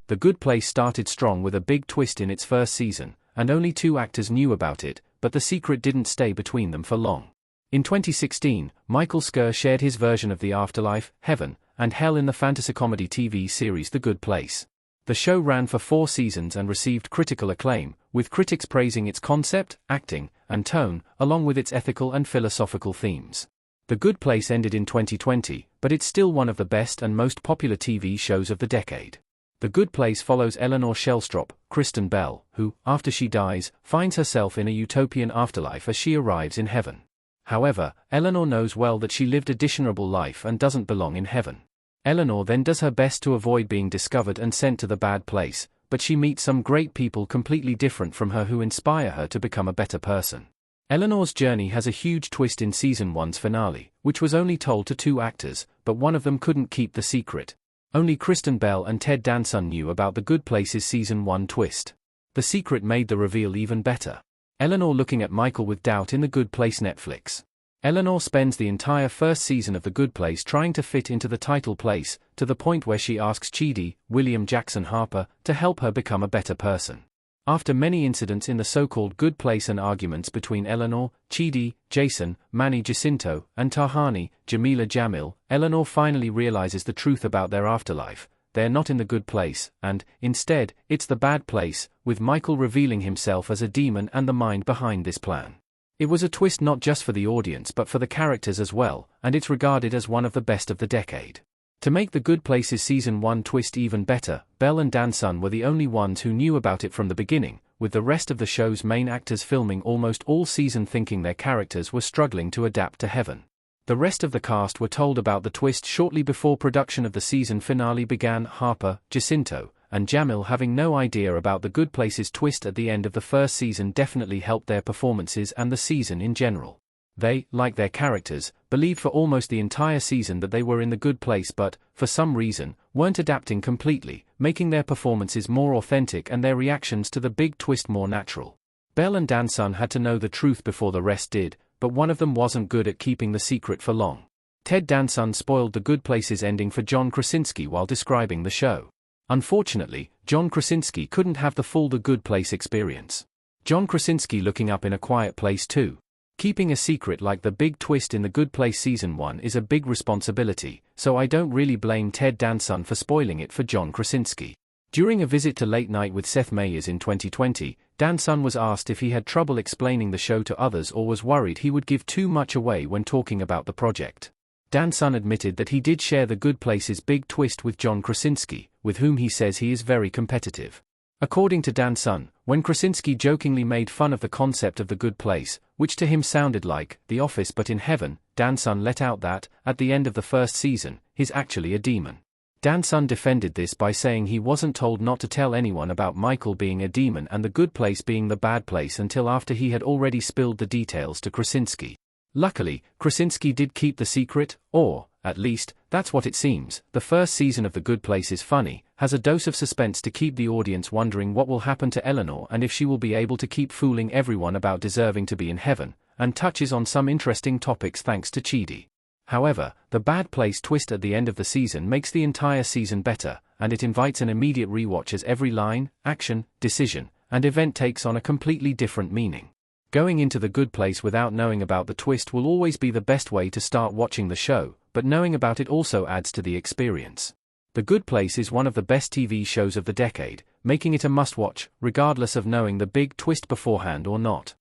The Good Place started strong with a big twist in its first season, and only 2 actors knew about it, but the secret didn't stay between them for long. In 2016, Michael Schur shared his version of the afterlife, heaven, and hell in the fantasy comedy TV series The Good Place. The show ran for 4 seasons and received critical acclaim, with critics praising its concept, acting, and tone, along with its ethical and philosophical themes. The Good Place ended in 2020, but it's still one of the best and most popular TV shows of the decade. The Good Place follows Eleanor Shellstrop, Kristen Bell, who, after she dies, finds herself in a utopian afterlife as she arrives in heaven. However, Eleanor knows well that she lived a dishonorable life and doesn't belong in heaven. Eleanor then does her best to avoid being discovered and sent to the bad place, but she meets some great people completely different from her who inspire her to become a better person. Eleanor's journey has a huge twist in Season 1's finale, which was only told to 2 actors, but one of them couldn't keep the secret. Only Kristen Bell and Ted Danson knew about The Good Place's Season 1 twist. The secret made the reveal even better. Eleanor looking at Michael with doubt in The Good Place Netflix. Eleanor spends the entire first season of The Good Place trying to fit into the title place, to the point where she asks Chidi, William Jackson Harper, to help her become a better person. After many incidents in the so-called Good Place and arguments between Eleanor, Chidi, Jason, Manny Jacinto, and Tahani, Jamila Jamil, Eleanor finally realizes the truth about their afterlife. They're not in the good place, and, instead, it's the bad place, with Michael revealing himself as a demon and the mind behind this plan. It was a twist not just for the audience but for the characters as well, and it's regarded as one of the best of the decade. To make The Good Place's Season 1 twist even better, Bell and Danson were the only ones who knew about it from the beginning, with the rest of the show's main actors filming almost all season thinking their characters were struggling to adapt to heaven. The rest of the cast were told about the twist shortly before production of the season finale began. Harper, Jacinto, and Jamil having no idea about The Good Place's twist at the end of the first season definitely helped their performances and the season in general. They, like their characters, believed for almost the entire season that they were in the good place but, for some reason, weren't adapting completely, making their performances more authentic and their reactions to the big twist more natural. Bell and Danson had to know the truth before the rest did, but one of them wasn't good at keeping the secret for long. Ted Danson spoiled The Good Place's ending for John Krasinski while describing the show. Unfortunately, John Krasinski couldn't have the full The Good Place experience. John Krasinski looking up in A Quiet Place too. Keeping a secret like the big twist in The Good Place Season 1 is a big responsibility, so I don't really blame Ted Danson for spoiling it for John Krasinski. During a visit to Late Night with Seth Meyers in 2020, Danson was asked if he had trouble explaining the show to others or was worried he would give too much away when talking about the project. Danson admitted that he did share The Good Place's big twist with John Krasinski, with whom he says he is very competitive. According to Danson, when Krasinski jokingly made fun of the concept of The Good Place, which to him sounded like The Office but in heaven, Danson let out that, at the end of the first season, he's actually a demon. Danson defended this by saying he wasn't told not to tell anyone about Michael being a demon and The Good Place being the bad place until after he had already spilled the details to Krasinski. Luckily, Krasinski did keep the secret, or, at least, that's what it seems. The first season of The Good Place is funny, has a dose of suspense to keep the audience wondering what will happen to Eleanor and if she will be able to keep fooling everyone about deserving to be in heaven, and touches on some interesting topics thanks to Chidi. However, the bad place twist at the end of the season makes the entire season better, and it invites an immediate rewatch as every line, action, decision, and event takes on a completely different meaning. Going into The Good Place without knowing about the twist will always be the best way to start watching the show, but knowing about it also adds to the experience. The Good Place is one of the best TV shows of the decade, making it a must-watch, regardless of knowing the big twist beforehand or not.